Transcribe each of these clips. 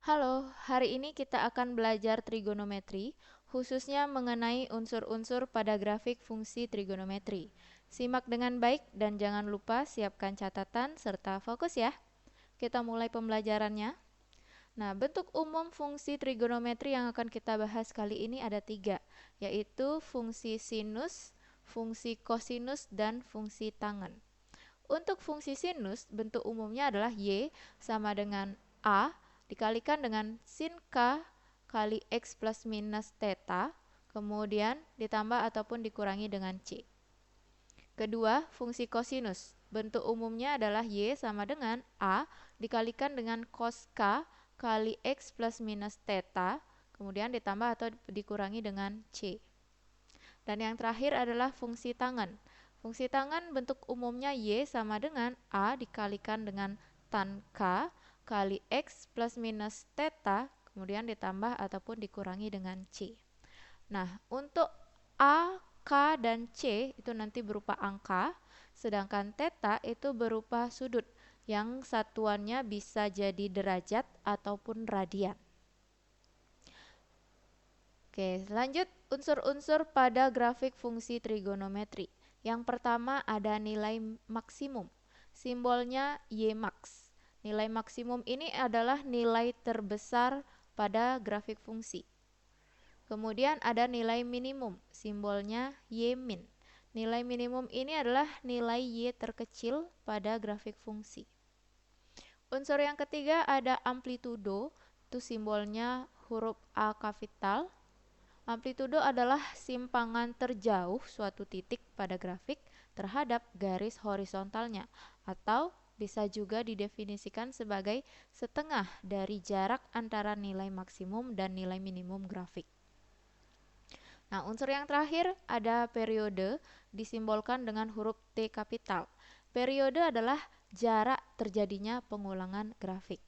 Halo, hari ini kita akan belajar trigonometri, khususnya mengenai unsur-unsur pada grafik fungsi trigonometri. Simak dengan baik dan jangan lupa siapkan catatan serta fokus ya. Kita mulai pembelajarannya. Nah, bentuk umum fungsi trigonometri yang akan kita bahas kali ini ada tiga, yaitu fungsi sinus, fungsi kosinus, dan fungsi tangen. Untuk fungsi sinus, bentuk umumnya adalah Y sama dengan A dikalikan dengan sin K kali X plus minus theta, kemudian ditambah ataupun dikurangi dengan C. Kedua, fungsi kosinus. Bentuk umumnya adalah Y sama dengan A dikalikan dengan cos K kali X plus minus theta, kemudian ditambah atau dikurangi dengan C. Dan yang terakhir adalah fungsi tangen. Fungsi tangen bentuk umumnya Y sama dengan A dikalikan dengan tan K kali X plus minus theta, kemudian ditambah ataupun dikurangi dengan C. Nah, untuk A, K, dan C itu nanti berupa angka, sedangkan theta itu berupa sudut yang satuannya bisa jadi derajat ataupun radian. Oke, lanjut unsur-unsur pada grafik fungsi trigonometri. Yang pertama ada nilai maksimum. Simbolnya Y-max. Nilai maksimum ini adalah nilai terbesar pada grafik fungsi. Kemudian ada nilai minimum. Simbolnya Y-min. Nilai minimum ini adalah nilai Y terkecil pada grafik fungsi. Unsur yang ketiga ada amplitudo. Itu simbolnya huruf A kapital. Amplitudo adalah simpangan terjauh suatu titik pada grafik terhadap garis horizontalnya, atau bisa juga didefinisikan sebagai setengah dari jarak antara nilai maksimum dan nilai minimum grafik. Nah, unsur yang terakhir ada periode, disimbolkan dengan huruf T kapital. Periode adalah jarak terjadinya pengulangan grafik.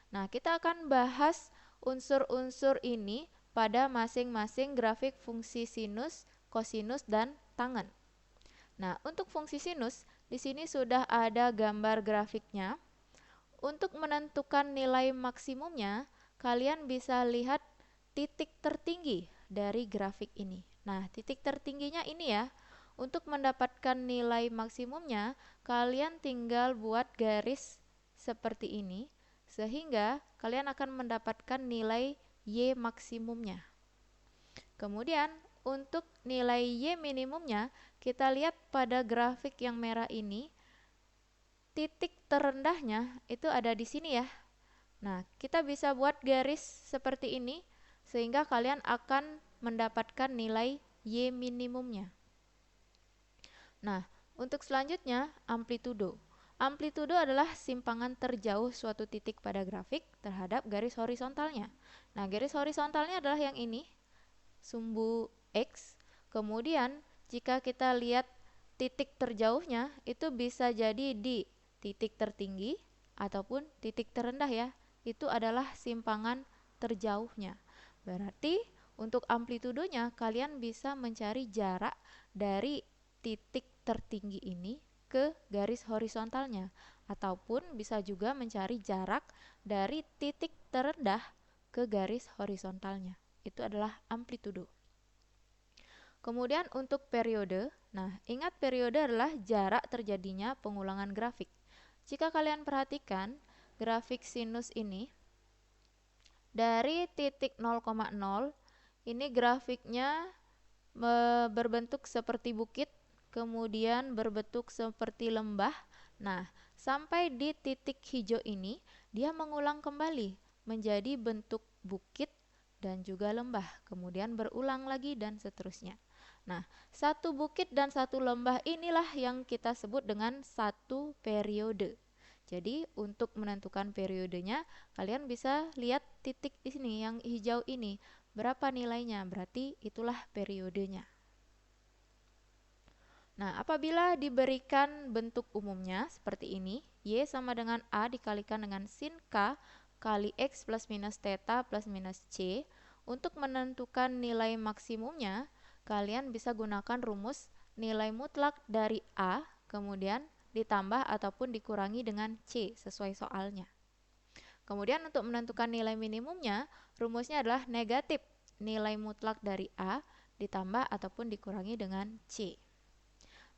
Nah, kita akan bahas unsur-unsur ini pada masing-masing grafik fungsi sinus, kosinus, dan tangen. Nah, untuk fungsi sinus, di sini sudah ada gambar grafiknya. Untuk menentukan nilai maksimumnya, kalian bisa lihat titik tertinggi dari grafik ini. Nah, titik tertingginya ini ya. Untuk mendapatkan nilai maksimumnya, kalian tinggal buat garis seperti ini, sehingga kalian akan mendapatkan nilai Y maksimumnya. Kemudian untuk nilai Y minimumnya, kita lihat pada grafik yang merah ini, titik terendahnya itu ada di sini ya. Nah, kita bisa buat garis seperti ini, sehingga kalian akan mendapatkan nilai Y minimumnya. Nah, untuk selanjutnya, amplitudo. Amplitudo adalah simpangan terjauh suatu titik pada grafik terhadap garis horizontalnya. Nah, garis horizontalnya adalah yang ini, sumbu X. Kemudian, jika kita lihat titik terjauhnya, itu bisa jadi di titik tertinggi ataupun titik terendah ya. Itu adalah simpangan terjauhnya. Berarti, untuk amplitudonya, kalian bisa mencari jarak dari titik tertinggi ini ke garis horizontalnya, ataupun bisa juga mencari jarak dari titik terendah ke garis horizontalnya. Itu adalah amplitudo. Kemudian untuk periode, nah ingat periode adalah jarak terjadinya pengulangan grafik. Jika kalian perhatikan grafik sinus ini, dari titik 0,0, ini grafiknya berbentuk seperti bukit, kemudian berbentuk seperti lembah. Nah, sampai di titik hijau ini, dia mengulang kembali menjadi bentuk bukit dan juga lembah, kemudian berulang lagi dan seterusnya. Nah, satu bukit dan satu lembah inilah yang kita sebut dengan satu periode. Jadi, untuk menentukan periodenya, kalian bisa lihat titik ini yang hijau ini. Berapa nilainya? Berarti itulah periodenya. Nah, apabila diberikan bentuk umumnya seperti ini, Y sama dengan A dikalikan dengan sin K kali X plus minus theta plus minus C, untuk menentukan nilai maksimumnya, kalian bisa gunakan rumus nilai mutlak dari A, kemudian ditambah ataupun dikurangi dengan C sesuai soalnya. Kemudian untuk menentukan nilai minimumnya, rumusnya adalah negatif nilai mutlak dari A ditambah ataupun dikurangi dengan C.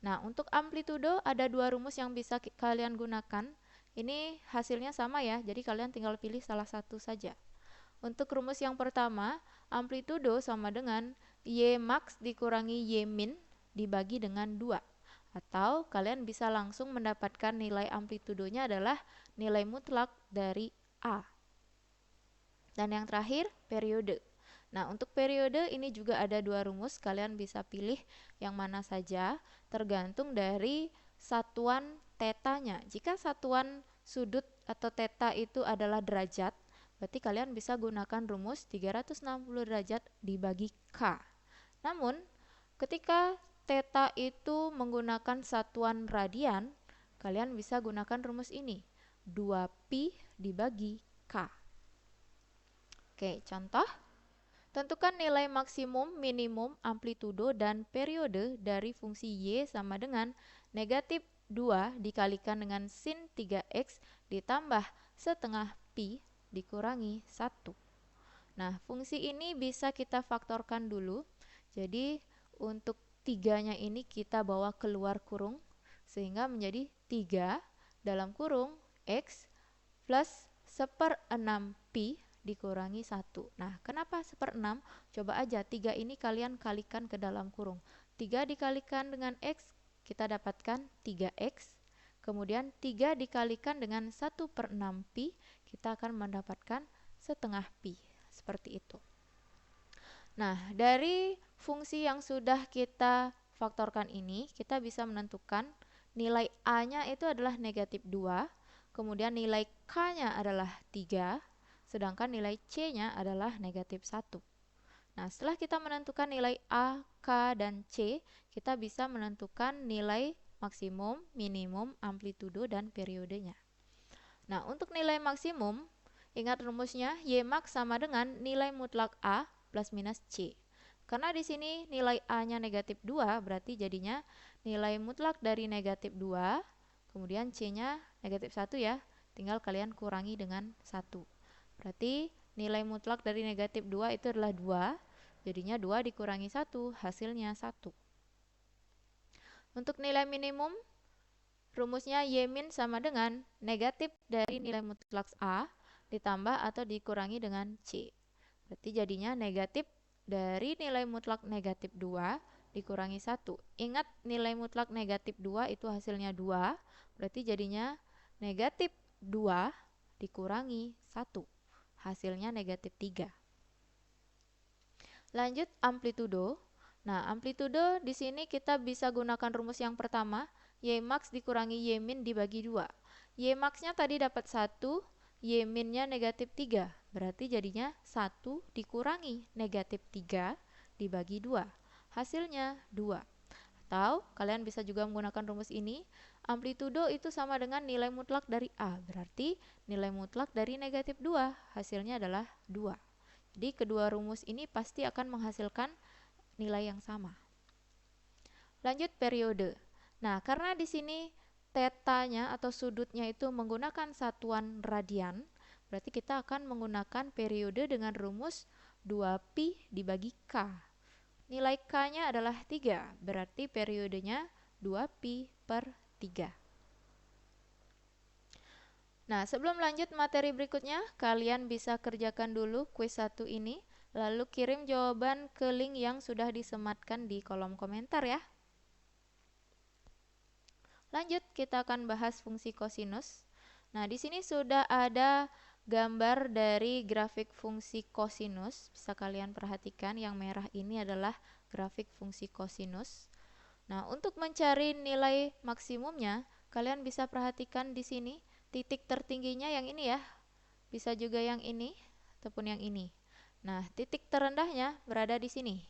Nah, untuk amplitudo ada dua rumus yang bisa kalian gunakan. Ini hasilnya sama ya, jadi kalian tinggal pilih salah satu saja. Untuk rumus yang pertama, amplitudo sama dengan Y max dikurangi Y min dibagi dengan 2. Atau kalian bisa langsung mendapatkan nilai amplitudonya adalah nilai mutlak dari A. Dan yang terakhir, periode. Nah, untuk periode ini juga ada dua rumus, kalian bisa pilih yang mana saja tergantung dari satuan tetanya. Jika satuan sudut atau teta itu adalah derajat, berarti kalian bisa gunakan rumus 360 derajat dibagi K. Namun, ketika teta itu menggunakan satuan radian, kalian bisa gunakan rumus ini, 2pi dibagi K. Oke, contoh. Tentukan nilai maksimum, minimum, amplitudo, dan periode dari fungsi Y sama dengan negatif 2 dikalikan dengan sin 3X ditambah setengah pi dikurangi 1. Nah, fungsi ini bisa kita faktorkan dulu. Jadi, untuk 3-nya ini kita bawa keluar kurung, sehingga menjadi 3 dalam kurung X plus 1/6 pi dikurangi 1. Nah, kenapa 1/6? Coba aja 3 ini kalian kalikan ke dalam kurung. 3 dikalikan dengan X, kita dapatkan 3X. Kemudian 3 dikalikan dengan 1/6 pi, kita akan mendapatkan setengah pi. Seperti itu. Nah, dari fungsi yang sudah kita faktorkan ini, kita bisa menentukan nilai A-nya itu adalah negatif 2, kemudian nilai K-nya adalah 3, sedangkan nilai C-nya adalah negatif 1. Nah, setelah kita menentukan nilai A, K, dan C, kita bisa menentukan nilai maksimum, minimum, amplitudo, dan periodenya. Nah, untuk nilai maksimum, ingat rumusnya Y max sama dengan nilai mutlak A plus minus C. Karena di sini nilai A-nya negatif 2, berarti jadinya nilai mutlak dari negatif 2, kemudian C-nya negatif 1 ya, tinggal kalian kurangi dengan 1. Berarti nilai mutlak dari negatif 2 itu adalah 2, jadinya 2 dikurangi 1, hasilnya 1. Untuk nilai minimum, rumusnya Y min sama dengan negatif dari nilai mutlak A ditambah atau dikurangi dengan C. Berarti jadinya negatif dari nilai mutlak negatif 2 dikurangi 1. Ingat nilai mutlak negatif 2 itu hasilnya 2, berarti jadinya negatif 2 dikurangi 1. Hasilnya negatif 3. Lanjut amplitudo. Nah, amplitudo di sini kita bisa gunakan rumus yang pertama, Y max dikurangi Y min dibagi 2. Y max-nya tadi dapat 1, Y min-nya negatif 3. Berarti jadinya 1 dikurangi negatif 3 dibagi 2. Hasilnya 2. Atau kalian bisa juga menggunakan rumus ini, amplitudo itu sama dengan nilai mutlak dari A. Berarti nilai mutlak dari negatif 2. Hasilnya adalah 2. Jadi kedua rumus ini pasti akan menghasilkan nilai yang sama. Lanjut periode. Nah, karena di sini tetanya atau sudutnya itu menggunakan satuan radian, berarti kita akan menggunakan periode dengan rumus 2pi dibagi K. Nilai K-nya adalah 3, berarti periodenya 2pi per 3. Nah, sebelum lanjut materi berikutnya, kalian bisa kerjakan dulu kuis 1 ini, lalu kirim jawaban ke link yang sudah disematkan di kolom komentar ya. Lanjut, kita akan bahas fungsi kosinus. Nah, di sini sudah ada gambar dari grafik fungsi kosinus. Bisa kalian perhatikan yang merah ini adalah grafik fungsi kosinus. Nah, untuk mencari nilai maksimumnya, kalian bisa perhatikan di sini. Titik tertingginya yang ini ya, bisa juga yang ini ataupun yang ini. Nah, titik terendahnya berada di sini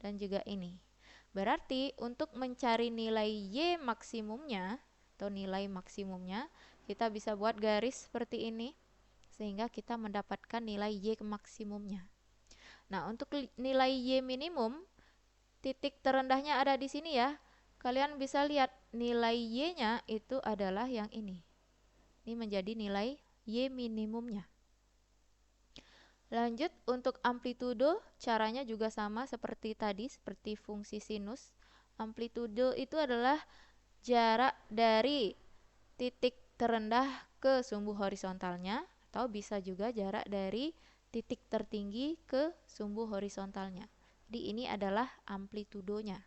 dan juga ini. Berarti untuk mencari nilai Y maksimumnya atau nilai maksimumnya, kita bisa buat garis seperti ini sehingga kita mendapatkan nilai Y maksimumnya. Nah, untuk nilai Y minimum, titik terendahnya ada di sini ya. Kalian bisa lihat nilai Y-nya itu adalah yang ini. Ini menjadi nilai Y minimumnya. Lanjut, untuk amplitudo caranya juga sama seperti tadi, seperti fungsi sinus. Amplitudo itu adalah jarak dari titik terendah ke sumbu horizontalnya, atau bisa juga jarak dari titik tertinggi ke sumbu horizontalnya. Jadi ini adalah amplitudonya.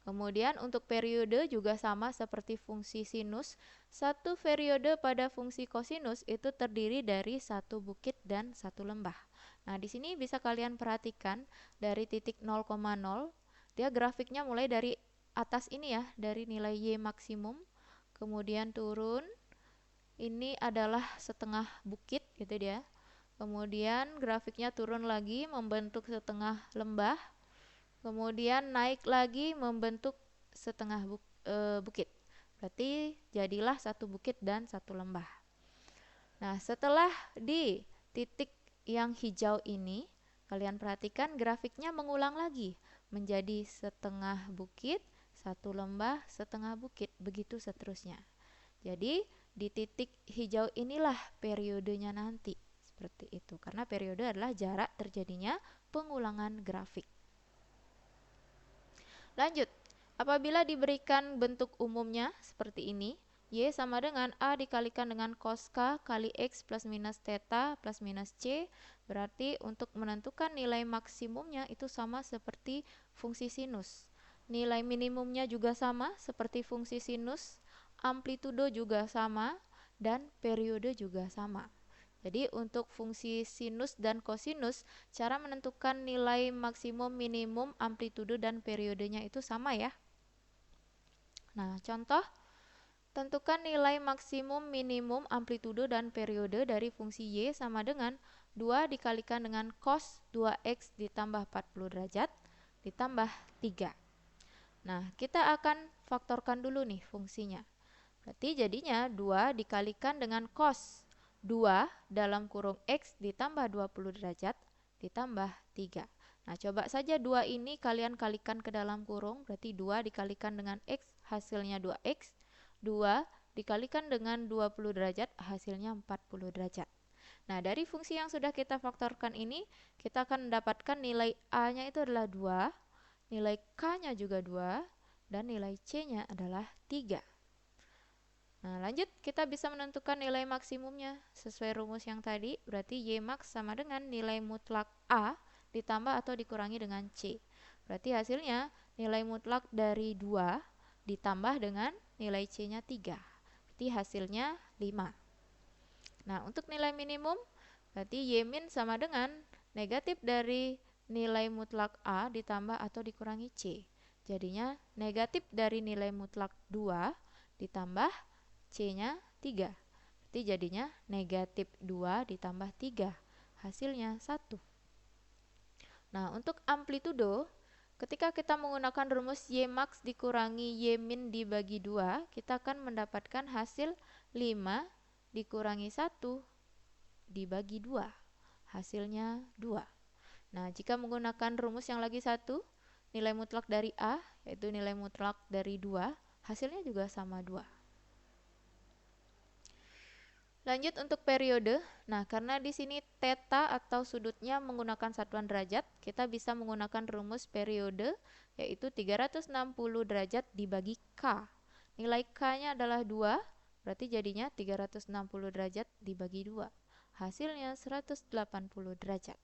Kemudian untuk periode juga sama seperti fungsi sinus. Satu periode pada fungsi kosinus itu terdiri dari satu bukit dan satu lembah. Nah, di sini bisa kalian perhatikan dari titik 0,0, dia grafiknya mulai dari atas ini ya, dari nilai Y maksimum, kemudian turun. Ini adalah setengah bukit gitu dia. Kemudian grafiknya turun lagi membentuk setengah lembah. Kemudian naik lagi membentuk setengah bukit. Berarti jadilah satu bukit dan satu lembah. Nah, setelah di titik yang hijau ini, kalian perhatikan grafiknya mengulang lagi menjadi setengah bukit, satu lembah, setengah bukit, begitu seterusnya. Jadi, di titik hijau inilah periodenya nanti. Seperti itu, karena periode adalah jarak terjadinya pengulangan grafik. Lanjut, apabila diberikan bentuk umumnya seperti ini, Y sama dengan A dikalikan dengan cos K kali X plus minus theta plus minus C, berarti untuk menentukan nilai maksimumnya itu sama seperti fungsi sinus. Nilai minimumnya juga sama seperti fungsi sinus, amplitudo juga sama, dan periode juga sama. Jadi untuk fungsi sinus dan kosinus, cara menentukan nilai maksimum, minimum, amplitudo, dan periodenya itu sama ya. Nah, contoh, tentukan nilai maksimum, minimum, amplitudo, dan periode dari fungsi Y sama dengan 2 dikalikan dengan cos 2X ditambah 40 derajat ditambah 3. Nah, kita akan faktorkan dulu nih fungsinya. Berarti jadinya 2 dikalikan dengan cos 2 dalam kurung X ditambah 20 derajat ditambah 3. Nah, coba saja 2 ini kalian kalikan ke dalam kurung, berarti 2 dikalikan dengan X hasilnya 2X, 2 dikalikan dengan 20 derajat hasilnya 40 derajat. Nah, dari fungsi yang sudah kita faktorkan ini, kita akan mendapatkan nilai A-nya itu adalah 2, nilai K-nya juga 2, dan nilai C-nya adalah 3. Nah, lanjut kita bisa menentukan nilai maksimumnya sesuai rumus yang tadi, berarti Y max sama dengan nilai mutlak A ditambah atau dikurangi dengan C. Berarti hasilnya nilai mutlak dari 2 ditambah dengan nilai C-nya 3. Berarti hasilnya 5. Nah, untuk nilai minimum, berarti Y min sama dengan negatif dari nilai mutlak A ditambah atau dikurangi C. Jadinya negatif dari nilai mutlak 2 ditambah C-nya 3. Berarti jadinya negatif 2 ditambah 3. Hasilnya 1. Nah, untuk amplitudo, ketika kita menggunakan rumus Y max dikurangi Y min dibagi 2, kita akan mendapatkan hasil 5 dikurangi 1 dibagi 2. Hasilnya 2. Nah, jika menggunakan rumus yang lagi satu, nilai mutlak dari A, yaitu nilai mutlak dari 2, hasilnya juga sama 2. Lanjut untuk periode. Nah, karena di sini theta atau sudutnya menggunakan satuan derajat, kita bisa menggunakan rumus periode, yaitu 360 derajat dibagi K. Nilai K-nya adalah 2, berarti jadinya 360 derajat dibagi 2. Hasilnya 180 derajat.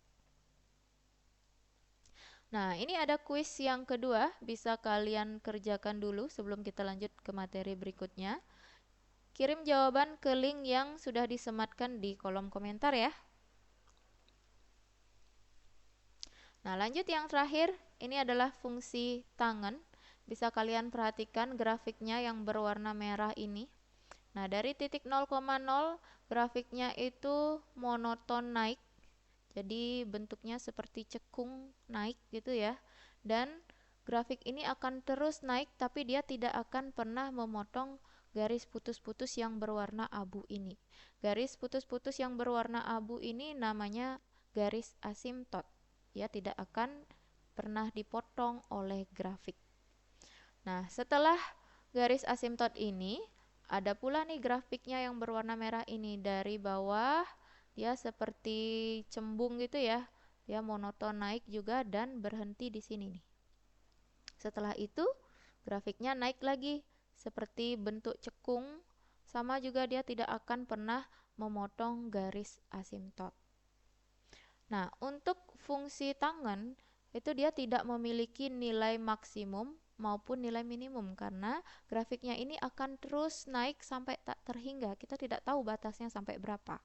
Nah, ini ada kuis yang kedua, bisa kalian kerjakan dulu sebelum kita lanjut ke materi berikutnya. Kirim jawaban ke link yang sudah disematkan di kolom komentar ya. Nah, lanjut yang terakhir, ini adalah fungsi tangen. Bisa kalian perhatikan grafiknya yang berwarna merah ini. Nah, dari titik 0,0 grafiknya itu monoton naik. Jadi bentuknya seperti cekung naik gitu ya. Dan grafik ini akan terus naik tapi dia tidak akan pernah memotong garis putus-putus yang berwarna abu ini. Garis putus-putus yang berwarna abu ini namanya garis asimtot. Ya, tidak akan pernah dipotong oleh grafik. Nah, setelah garis asimtot ini ada pula nih grafiknya yang berwarna merah ini. Dari bawah dia seperti cembung gitu ya. Dia monoton naik juga dan berhenti di sini nih. Setelah itu grafiknya naik lagi seperti bentuk cekung. Sama juga dia tidak akan pernah memotong garis asimtot. Nah, untuk fungsi tangen itu dia tidak memiliki nilai maksimum maupun nilai minimum karena grafiknya ini akan terus naik sampai tak terhingga. Kita tidak tahu batasnya sampai berapa.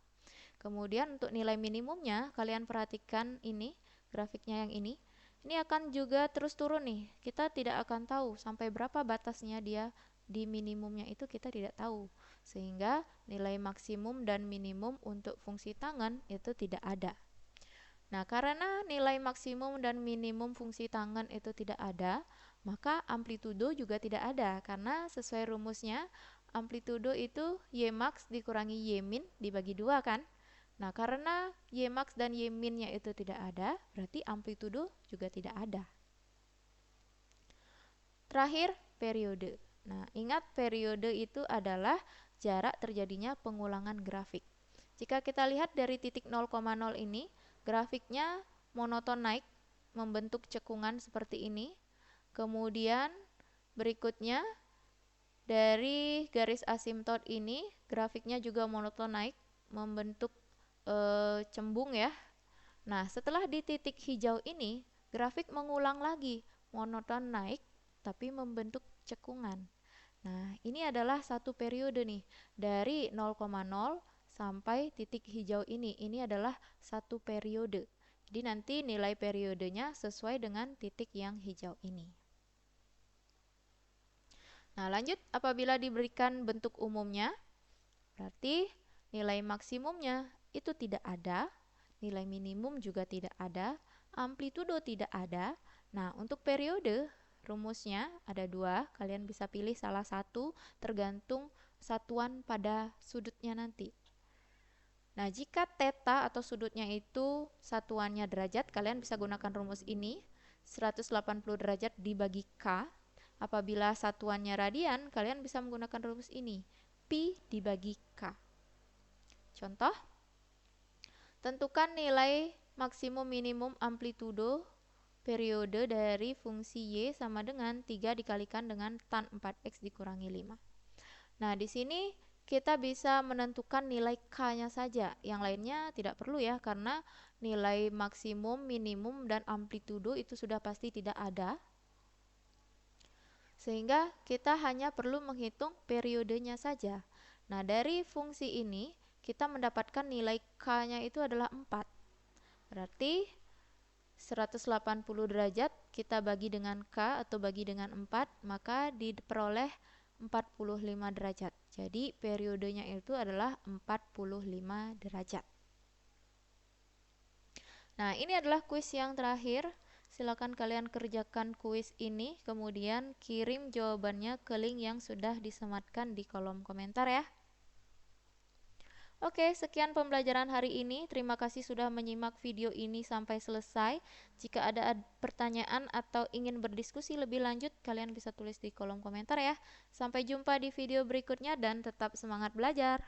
Kemudian untuk nilai minimumnya, kalian perhatikan ini, grafiknya yang ini. Ini akan juga terus turun nih. Kita tidak akan tahu sampai berapa batasnya dia di minimumnya itu kita tidak tahu. Sehingga nilai maksimum dan minimum untuk fungsi tangen itu tidak ada. Nah, karena nilai maksimum dan minimum fungsi tangen itu tidak ada, maka amplitudo juga tidak ada. Karena sesuai rumusnya, amplitudo itu Y max dikurangi Y min dibagi 2 kan? Nah, karena Y max dan Y minnya itu tidak ada, berarti amplitudo juga tidak ada. Terakhir, periode. Nah, ingat periode itu adalah jarak terjadinya pengulangan grafik. Jika kita lihat dari titik 0,0 ini, grafiknya monoton naik, membentuk cekungan seperti ini. Kemudian berikutnya dari garis asimtot ini, grafiknya juga monoton naik, membentuk cembung ya. Nah, setelah di titik hijau ini, grafik mengulang lagi, monoton naik, tapi membentuk cekungan. Nah, ini adalah satu periode nih, dari 0,0 sampai titik hijau ini. Ini adalah satu periode. Jadi nanti nilai periodenya sesuai dengan titik yang hijau ini. Nah, lanjut apabila diberikan bentuk umumnya, berarti nilai maksimumnya itu tidak ada, nilai minimum juga tidak ada, amplitudo tidak ada. Nah, untuk periode, rumusnya ada 2, kalian bisa pilih salah satu tergantung satuan pada sudutnya nanti. Nah, jika theta atau sudutnya itu satuannya derajat, kalian bisa gunakan rumus ini, 180 derajat dibagi K. Apabila satuannya radian, kalian bisa menggunakan rumus ini, Pi dibagi K. Contoh, tentukan nilai maksimum minimum amplitudo periode dari fungsi Y sama dengan 3 dikalikan dengan tan 4X dikurangi 5. Nah, di sini kita bisa menentukan nilai K-nya saja. Yang lainnya tidak perlu ya, karena nilai maksimum, minimum, dan amplitudo itu sudah pasti tidak ada. Sehingga kita hanya perlu menghitung periodenya saja. Nah, dari fungsi ini kita mendapatkan nilai K-nya itu adalah 4. Berarti 180 derajat kita bagi dengan K atau bagi dengan 4, maka diperoleh 45 derajat. Jadi periodenya itu adalah 45 derajat. Nah, ini adalah kuis yang terakhir. Silakan kalian kerjakan kuis ini, kemudian kirim jawabannya ke link yang sudah disematkan di kolom komentar ya. Oke, sekian pembelajaran hari ini. Terima kasih sudah menyimak video ini sampai selesai. Jika ada pertanyaan atau ingin berdiskusi lebih lanjut, kalian bisa tulis di kolom komentar ya. Sampai jumpa di video berikutnya dan tetap semangat belajar.